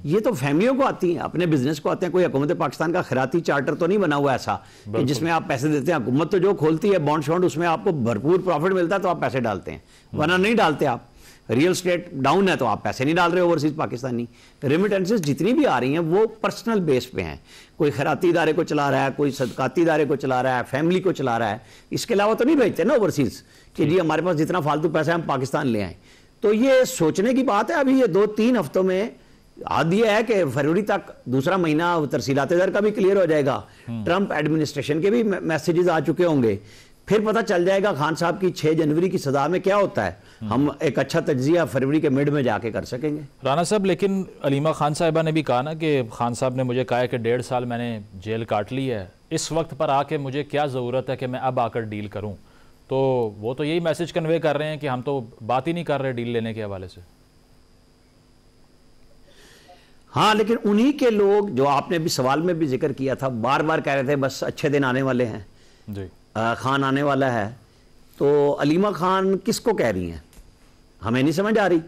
ये तो फैमिलियों को आती हैं, अपने बिजनेस को आते हैं। कोई हुकूमत पाकिस्तान का खैराती चार्टर तो नहीं बना हुआ ऐसा कि जिसमें आप पैसे देते हैं। हुकूमत तो जो खोलती है बॉन्ड शॉन्ड, उसमें आपको भरपूर प्रॉफिट मिलता है तो आप पैसे डालते हैं, वरना नहीं डालते आप। रियल स्टेट डाउन है तो आप पैसे नहीं डाल रहे ओवरसीज पाकिस्तानी। रेमिटेंसेस जितनी भी आ रही हैं वो पर्सनल बेस पे हैं, कोई खैराती इदारे को चला रहा है, कोई सदकाती इदारे को चला रहा है, फैमिली को चला रहा है, इसके अलावा तो नहीं भेजते ना ओवरसीज कि जी हमारे पास जितना फालतू पैसा है हम पाकिस्तान ले आए। तो ये सोचने की बात है। अभी ये 2-3 हफ्तों में आद ये है कि फरवरी तक दूसरा महीना तरसीलात दर का भी क्लियर हो जाएगा, ट्रंप एडमिनिस्ट्रेशन के भी मैसेजेस आ चुके होंगे, फिर पता चल जाएगा खान साहब की 6 जनवरी की सदा में क्या होता है। हम एक अच्छा तज्जिया फरवरी के मिड में जाके कर सकेंगे। राना साहब, लेकिन अलीमा खान साहिबा ने भी कहा ना कि खान साहब ने मुझे कहा है कि 1.5 साल मैंने जेल काट ली है, इस वक्त पर आके मुझे क्या ज़रूरत है कि मैं अब आकर डील करूं? तो वो तो यही मैसेज कन्वे कर रहे हैं कि हम तो बात ही नहीं कर रहे डील लेने के हवाले से। हाँ, लेकिन उन्हीं के लोग जो आपने भी सवाल में भी जिक्र किया था, बार बार कह रहे थे बस अच्छे दिन आने वाले हैं जी, खान आने वाला है। तो अलीमा खान किसको कह रही हैं? हमें नहीं समझ आ रही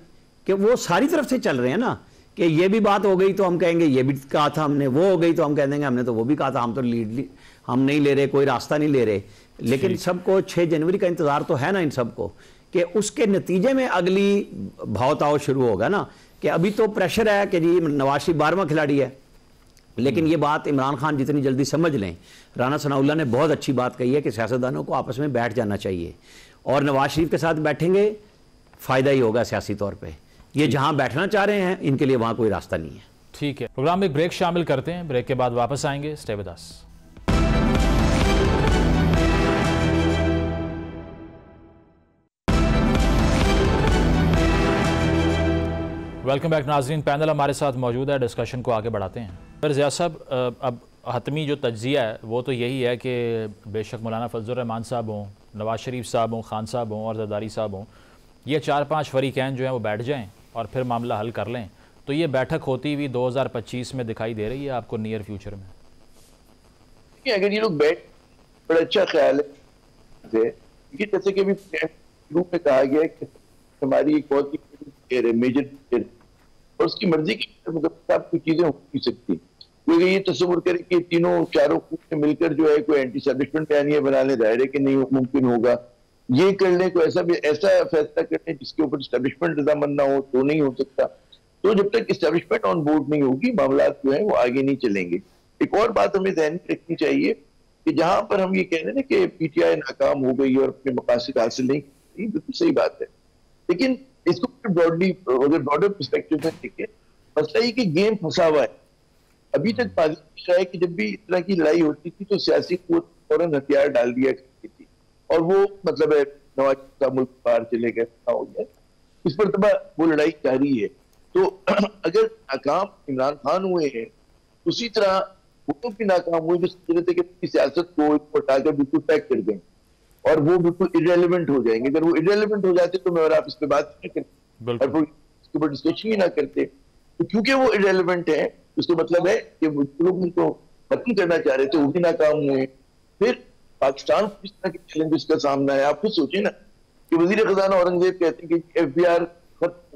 कि वो सारी तरफ से चल रहे हैं ना, कि ये भी बात हो गई तो हम कहेंगे ये भी कहा था हमने, वो हो गई तो हम कह देंगे हमने तो वो भी कहा था, हम तो लीड हम नहीं ले रहे, कोई रास्ता नहीं ले रहे। लेकिन सबको 6 जनवरी का इंतजार तो है ना इन सबको, कि उसके नतीजे में अगली भाव ताव शुरू होगा ना, कि अभी तो प्रेशर है कि जी नवाज शरीफ 12वां खिलाड़ी है, लेकिन ये बात इमरान खान जितनी जल्दी समझ लें, राना सनाउल्लाह ने बहुत अच्छी बात कही है कि सियासतदानों को आपस में बैठ जाना चाहिए, और नवाज शरीफ के साथ बैठेंगे फ़ायदा ही होगा सियासी तौर पे। ये जहां बैठना चाह रहे हैं इनके लिए वहां कोई रास्ता नहीं है। ठीक है, प्रोग्राम में एक ब्रेक शामिल करते हैं, ब्रेक के बाद वापस आएंगे। Stay with us. Welcome back नाज़रीन, पैनल हमारे साथ मौजूद है, डिस्कशन को आगे बढ़ाते हैं। फिर ज़िया साहब, अब हतमी जो तज्जिया है वो तो यही है कि बेशक मौलाना फजल रहमान साहब हों, नवाज शरीफ साहब हों, खान साहब हों और जरदारी साहब हों, ये 4-5 फरीकैन जो हैं वो बैठ जाएं और फिर मामला हल कर लें। तो ये बैठक होती हुई 2025 में दिखाई दे रही है आपको नियर फ्यूचर में? अगर ये लोग बैठ, बड़ा अच्छा ख्याल है, जैसे कि अभी ग्रुप में कहा गया है कि हमारी एक बहुत ही मेजर और उसकी मर्जी की कोई चीजें हो नहीं सकती। क्योंकि ये तस्वुर करें कि तीनों चारों ग्रुप मिलकर जो है कोई एंटी एस्टैब्लिशमेंट बयानिया बना ले, दायरे के नहीं मुमकिन होगा। ये कर ले, कोई ऐसा फैसला कर ले जिसके ऊपर एस्टैब्लिशमेंट रजामंद ना हो तो नहीं हो सकता। तो जब तक एस्टैब्लिशमेंट ऑन बोर्ड नहीं होगी, मामला जो है वो आगे नहीं चलेंगे। एक और बात हमें ध्यान में रखनी चाहिए कि जहां पर हम ये कह रहे हैं कि पीटीआई नाकाम हो गई और अपने मकासद हासिल नहीं की, बिल्कुल सही बात है, लेकिन इसको ब्रॉडली अगर ब्रॉडर पर्सपेक्टिव में देखें, मसला ये कि गेम फंसा हुआ है। अभी तक पाकिस्तान है कि जब भी इस तरह की लड़ाई होती थी तो सियासी कुव्वत फौरन हथियार डाल दिया करती थी, और वो मतलब है नवाज का मुल्क बाहर चले गए, हो गया, इस पर तब वो लड़ाई जारी है। तो अगर नाकाम इमरान खान हुए हैं, उसी तरह वो भी नाकाम हुए जो सोच थे कि सियासत को हटाकर बिल्कुल पैक कर दें और वो बिल्कुल इरेलीवेंट हो जाएंगे। अगर वो इरेलीवेंट हो जाते तो मैं और आप इस पर बात नहीं करते और इसके ऊपर डिस्कशन ही ना करते। तो क्योंकि वो इरेलीवेंट है, उसका मतलब है कि वो लोग उनको खत्म करना चाह रहे थे, वो भी नाकाम हुए। फिर पाकिस्तान को किस तरह के चैलेंजेस का सामना है, आप खुद सोचिए ना कि वजीर खजाना औरंगजेब कहते हैं कि FBI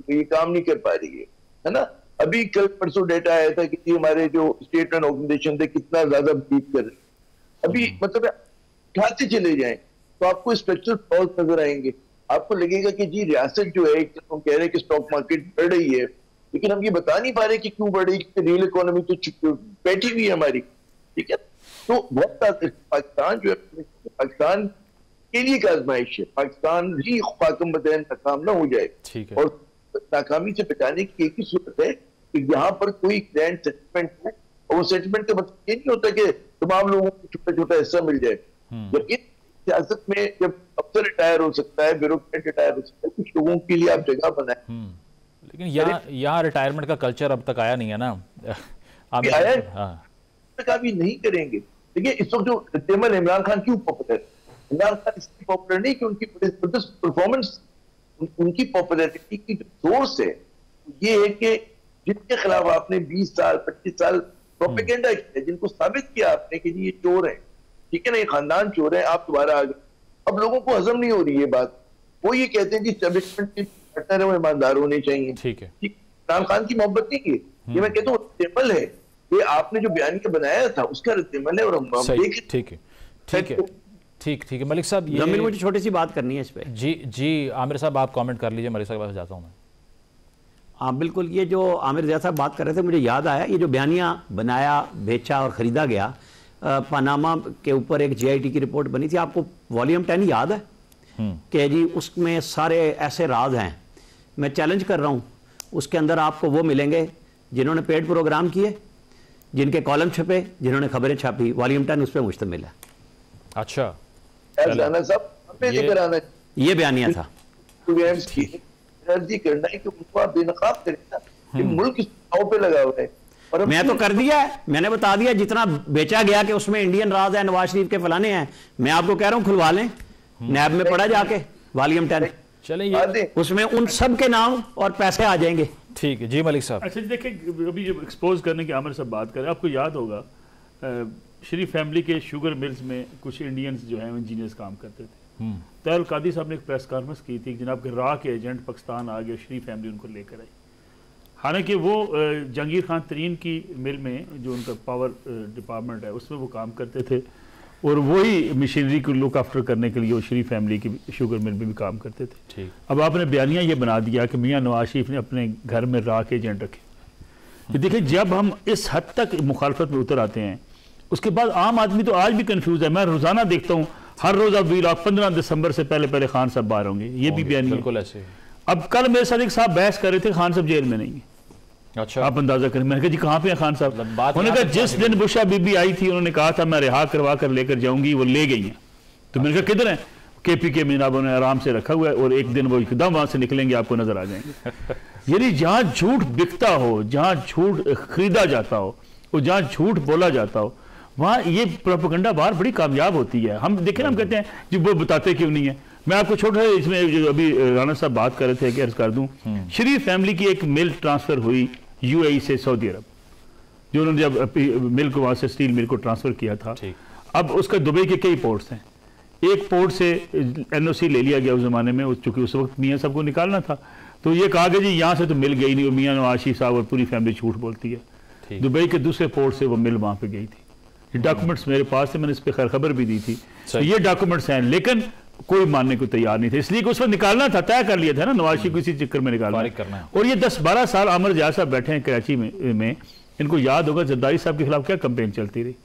ये काम नहीं कर पा रही है ना। अभी कल परसों डेटा आया था कि हमारे जो स्टेट रन ऑर्गेनाइजेशन थे कितना ज्यादा बीट कर रहे हैं। अभी मतलब उठाते चले जाएं तो आपको स्ट्रक्चरल फ्लॉज नजर आएंगे। आपको लगेगा कि जी रियासत जो है, हम कह रहे हैं कि स्टॉक मार्केट बढ़ रही है, लेकिन हम ये बता नहीं पा रहे कि क्यों बढ़ रही है। रियल इकोनॉमी तो बैठी हुई है हमारी, ठीक है। तो बहुत पाकिस्तान जो है, पाकिस्तान के लिए एक आजमाइश है, पाकिस्तान ही खाकम बदैन नाकाम ना हो जाए। और नाकामी से बचाने की एक ही सूरत है कि यहाँ पर कोई ग्रैंड सेटलमेंट हो, और वो सेटलमेंट का मतलब ये नहीं होता कि तमाम लोगों को छोटा छोटा हिस्सा मिल जाए। लेकिन सियासत में जब अफसर रिटायर हो सकता है, ब्यूरोक्रेट रिटायर हो सकता है, कुछ लोगों के लिए आप जगह बनाए। लेकिन यहाँ रिटायरमेंट का कल्चर अब तक आया नहीं है ना। तक अभी नहीं करेंगे। देखिए इस वक्त जो रद्देमल इमरान खान क्यों पॉपुलर है, इमरान खान इसलिए पॉपुलर नहीं कि उनकी परफॉर्मेंस, उनकी पॉपुलैरिटी की जो सोर्स है ये है कि जिनके खिलाफ आपने 20 साल 25 साल प्रोपेगेंडा किया, जिनको साबित किया आपने कि जी ये चोर है, ठीक है ना, ये खानदान चोर है, आप दोबारा आ गए। अब लोगों को हजम नहीं हो रही है बात, वो ये कहते हैं कि एस्टैब्लिशमेंट के पार्टनर है वो ईमानदार होने चाहिए। ठीक है, इमरान खान की मोहब्बत नहीं है, ये मैं कहता हूँ रद्देमल है, ये आपने जो बयानिया बनाया था उसका रद्देमल है। और हम ठीक है, ठीक है, ठीक है मलिक साहब, ये मुझे छोटी सी बात करनी है इस पे। जी आमिर साहब आप कमेंट कर लीजिए, मलिक साहब के पास जाता हूँ मैं। हाँ बिल्कुल, ये जो आमिर ज़िया साहब बात कर रहे थे मुझे याद आया, ये जो बयानिया बनाया, बेचा और ख़रीदा गया, पनामा के ऊपर एक JIT की रिपोर्ट बनी थी, आपको वॉल्यूम 10 याद है कि जी उसमें सारे ऐसे राज हैं, मैं चैलेंज कर रहा हूँ, उसके अंदर आपको वो मिलेंगे जिन्होंने पेड प्रोग्राम किए, जिनके कॉलम छपे, जिन्होंने खबरें छापी। वॉल्यूम 10 उस पर मुश्तमिल है। अच्छा, ये बयानिया था। करना है कि उनको आप बेनकाब करें ना, कि मुल्क पे लगा हुआ है। और मैं तो कर दिया है, मैंने बता दिया जितना बेचा गया कि उसमें इंडियन राज है, नवाज शरीफ के फलाने हैं। मैं आपको कह रहा हूं खुलवा लें, नैब में पढ़ा जाके वॉल्यूम 10, चलें ये उसमें उन सब के नाम और पैसे आ जाएंगे। ठीक है जी मलिक साहब। अच्छा देखिए, अभी जब एक्सपोज करने की आमिर साहब बात करें, आपको याद होगा शरीफ फैमिली के शुगर मिल्स में कुछ इंडियंस जो हैं इंजीनियर्स काम करते थे। तैल कादी साहब ने एक प्रेस कॉन्फ्रेंस की थी, जनाब के रा के एजेंट पाकिस्तान आ गए, शरीफ फैमिली उनको लेकर आई। हालांकि वो जहांगीर खान तरीन की मिल में जो उनका पावर डिपार्टमेंट है उसमें वो काम करते थे, और वही मशीनरी को लुक आफ्टर करने के लिए वो शरीफ फैमिली की शुगर मिल में भी काम करते थे। अब आपने बयानिया ये बना दिया कि मियाँ नवाज शरीफ ने अपने घर में राख एजेंट रखे। देखिए जब हम इस हद तक मुखालफत में उतर आते हैं, उसके बाद आम आदमी तो आज भी कंफ्यूज है। मैं रोजाना देखता हूँ हर रोज अब 15 दिसंबर से पहले खान साहब बाहर होंगे, ये भी बयानिया बिल्कुल ऐसे। अब कल मेरे साथ एक साहब बहस कर रहे थे, खान साहब जेल में नहीं है। अच्छा, आप अंदाजा करें। मैंने कहा जी कहाँ पे है खान साहब? उन्होंने कहा जिस दिन बुशा बीबी आई थी उन्होंने कहा था मैं रिहा करवा कर लेकर जाऊंगी, वो ले गई हैं। तो मैंने कहा किधर है? KPK में जनाब उन्होंने आराम से रखा हुआ है और एक दिन वो एकदम वहां से निकलेंगे, आपको नजर आ जाएंगे। यानी जहां झूठ बिकता हो, जहां झूठ खरीदा जाता हो और जहां झूठ बोला जाता हो, वहां ये प्रोपेगेंडा बार बड़ी कामयाब होती है। हम देखें, हम कहते हैं जी वो बताते क्यों नहीं है। मैं आपको छोटा इसमें जो अभी राणा साहब बात कर रहे थे कि अर्ज कर दूं, शरीफ फैमिली की एक मिल ट्रांसफर हुई UAE से सऊदी अरब, जो उन्होंने जब मिल को वहां से स्टील मिल को ट्रांसफर किया था। अब उसका दुबई के कई पोर्ट्स हैं। एक पोर्ट से NOC ले लिया गया उस जमाने में, चूंकि उस वक्त मियाँ साहब को निकालना था, तो ये कहा गया जी यहाँ से तो मिल गई नहीं, मियाँ नवाज शरीफ साहब और पूरी फैमिली झूठ बोलती है। दुबई के दूसरे पोर्ट से वो मिल वहां पे गई थी। डॉक्यूमेंट्स मेरे पास थे, मैंने इस पर खैर खबर भी दी थी। तो ये डॉक्यूमेंट्स हैं, लेकिन कोई मानने को तैयार नहीं थे, इसलिए कि उस वक्त निकालना था, तय कर लिया था ना नवाज शरीफ को इसी चक्कर में निकालना है। और ये 10-12 साल आमिर रियाज साहब बैठे हैं कराची में, इनको याद होगा जरदारी साहब के खिलाफ क्या कैंपेन चलती रही।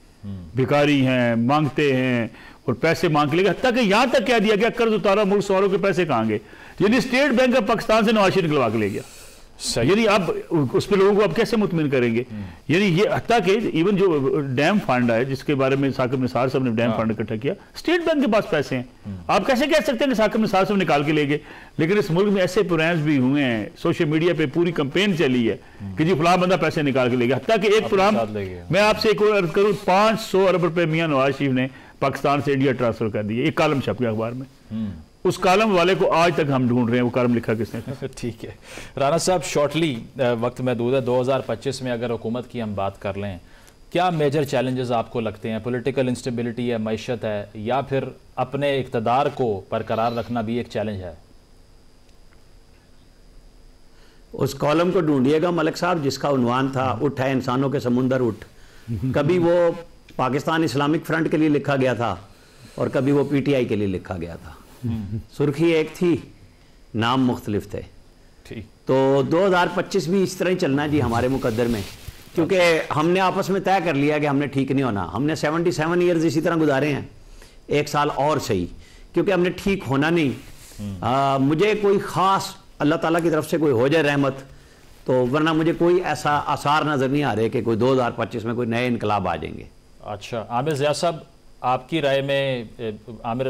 भिखारी हैं, मांगते हैं और पैसे मांग लेगा, हत्ता कि यहां तक कह दिया गया कर्ज उतारा, मुल्क सवारों के पैसे कहां गए। यानी स्टेट बैंक ऑफ पाकिस्तान से नवाज शरीफ निकलवा के ले गया। यानी आप उस पर लोगों को आप कैसे मुतमिन करेंगे? यानी ये हत्ता कि इवन जो डैम फंड है जिसके बारे में साकिब निसार साहब ने डैम फंड इकट्ठा किया, स्टेट बैंक के पास पैसे हैं। आप कैसे कह सकते हैं कि साकिब निसार साहब निकाल के ले गए? लेकिन इस मुल्क में ऐसे प्रोग्राम्स भी हुए हैं, सोशल मीडिया पे पूरी कंपेन चली है कि जी फलां बंदा पैसे निकाल के ले गया। हत्ता कि एक प्रोग्राम मैं आपसे एक और अर्ज करूं, 500 अरब रुपए मियां नवाज शरीफ ने पाकिस्तान से इंडिया ट्रांसफर कर दिए। एक कॉलम छप गया अखबार में, उस कॉलम वाले को आज तक हम ढूंढ रहे हैं, वो कॉलम लिखा किसने था। ठीक है राना साहब, शॉर्टली वक्त महदूद है, 2025 में अगर हुकूमत की हम बात कर लें, क्या मेजर चैलेंजेस आपको लगते हैं? पॉलिटिकल इंस्टेबिलिटी है, मईशत है, या फिर अपने इक़्तिदार को बरकरार रखना भी एक चैलेंज है? उस कॉलम को ढूंढिएगा मलिक साहब जिसका उन्वान था उठ है इंसानों के समुंदर उठ। कभी वो पाकिस्तान इस्लामिक फ्रंट के लिए लिखा गया था और कभी वो PTI के लिए लिखा गया था। सुर्खी एक थी, नाम मुख्तलिफ थे। तो 2025 भी इस तरह ही चलना है जी हमारे मुकद्दर में, क्योंकि हमने आपस में तय कर लिया कि हमने ठीक नहीं होना। हमने 77 ईयर्स इसी तरह गुजारे हैं, एक साल और सही, क्योंकि हमने ठीक होना नहीं। मुझे कोई ख़ास अल्लाह ताला की तरफ से कोई हो जाए रहमत, तो वरना मुझे कोई ऐसा आसार नज़र नहीं आ रहे कि कोई 2025 में कोई नए इनकलाब आ जाएंगे। अच्छा, आमिर ज़िया साहब, आपकी राय में आमिर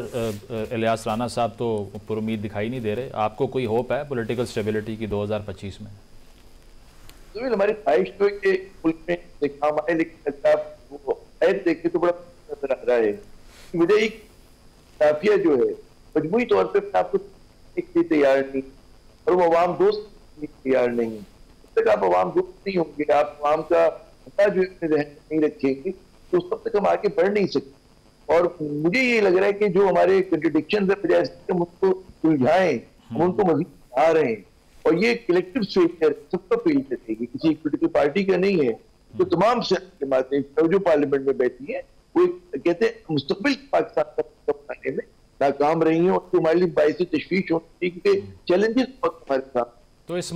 इलियास राना साहब तो पुरुमीद दिखाई नहीं दे रहे, आपको कोई होप है पॉलिटिकल स्टेबिलिटी की 2025 में? तो हमारी ख्वाहिश तो है मुल्क में काम आए, लेकिन देखे तो बड़ा नजर आ रहा है। मुझे एक काफिया जो है मजमूई तौर पर आपको तैयार नहीं और वो अवाम दोस्त तैयार नहीं। जब तक आप अवाम दोस्त नहीं होंगे, आप अवाम का जो नहीं रखेंगे, तो उस तब तक हम आगे बढ़ नहीं सकते। और मुझे ये लग रहा है कि जो हमारे कंट्रडिक्शन है, बजाय हम उनको सुलझाएं, हम उनको मजीद आ रहे हैं। और ये कलेक्टिव फेलियर सबका फेलियर है, किसी पोलिटिकल पार्टी का नहीं है। तो तमाम जमातें जो पार्लियामेंट में बैठी है वो कहते हैं मुस्तकबिल पाकिस्तान का बनाने में नाकाम रही हैं, और हमारे लिए बाइस तशवीश होती है क्योंकि चैलेंजेस बहुत हमारे साथ। तो इस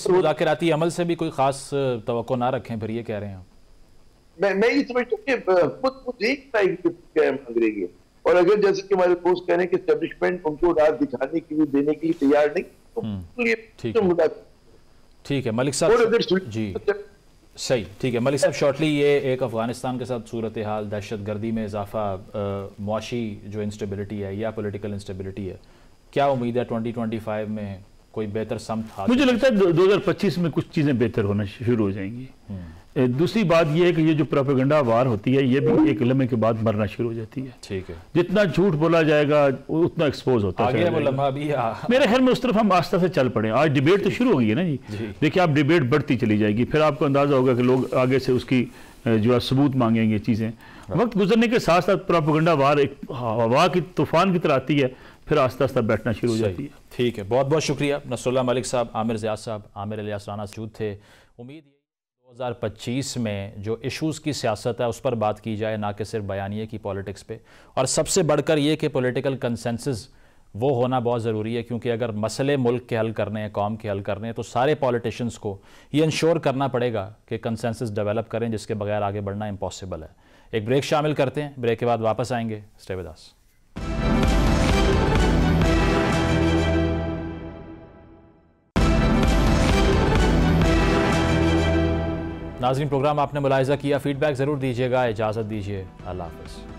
मुज़ाकराती अमल से भी कोई खास तवक्को ना रखें, फिर ये कह रहे हैं? मैं ये समझता हूँ कि खुद देख पाएगी क्या मांग रही है। और अगर जैसे कि हमारे दोस्त कह रहे हैं कि एस्टेब्लिशमेंट उनको रात दिखाने के लिए, देने के लिए तैयार नहीं, तो ठीक है मलिक साहब जी, सही, ठीक है मलिक साहब, शॉर्टली ये एक अफगानिस्तान के साथ सूरत हाल, दहशत गर्दी में इजाफा, मुआशी जो इंस्टेबिलिटी है या पॉलिटिकल इंस्टेबिलिटी है, क्या उम्मीद है 2025 में कोई बेहतर समत हासिल? मुझे लगता है 2025 में कुछ चीज़ें बेहतर होना शुरू हो जाएंगी। दूसरी बात यह है कि ये जो प्रोपेगेंडा वार होती है ये भी एक लम्हे के बाद मरना शुरू हो जाती है। ठीक है, जितना झूठ बोला जाएगा उतना एक्सपोज होता है। मेरे ख्याल में उस तरफ हम आस्था से चल पड़े। आज डिबेट तो शुरू हो गई है ना जी। देखिए आप डिबेट बढ़ती चली जाएगी, फिर आपको अंदाजा होगा कि लोग आगे से उसकी जो है सबूत मांगेंगे चीज़ें। वक्त गुजरने के साथ साथ प्रोपेगेंडा वार एक हवा की तूफान की तरह आती है, फिर आस्ता आस्ता बैठना शुरू हो जाती है। ठीक है, बहुत बहुत शुक्रिया नसरुल्लाह मलिक साहब, आमिर ज़िया साहब, आमिर इलियास राना मौजूद थे। उम्मीद 2025 में जो इश्यूज़ की सियासत है उस पर बात की जाए, ना कि सिर्फ बयानिए की पॉलिटिक्स पे। और सबसे बढ़कर ये कि पॉलिटिकल कंसेंसस वो होना बहुत ज़रूरी है, क्योंकि अगर मसले मुल्क के हल करने हैं, कौम के हल करने हैं, तो सारे पॉलिटिशियंस को ये इंश्योर करना पड़ेगा कि कंसेंसस डेवलप करें, जिसके बगैर आगे बढ़ना इम्पॉसिबल है। एक ब्रेक शामिल करते हैं, ब्रेक के बाद वापस आएंगे। Stay with us. नाज़रीन, प्रोग्राम आपने मुलाहिज़ा किया, फीडबैक ज़रूर दीजिएगा। इजाज़त दीजिए, अल्लाह हाफ़िज़।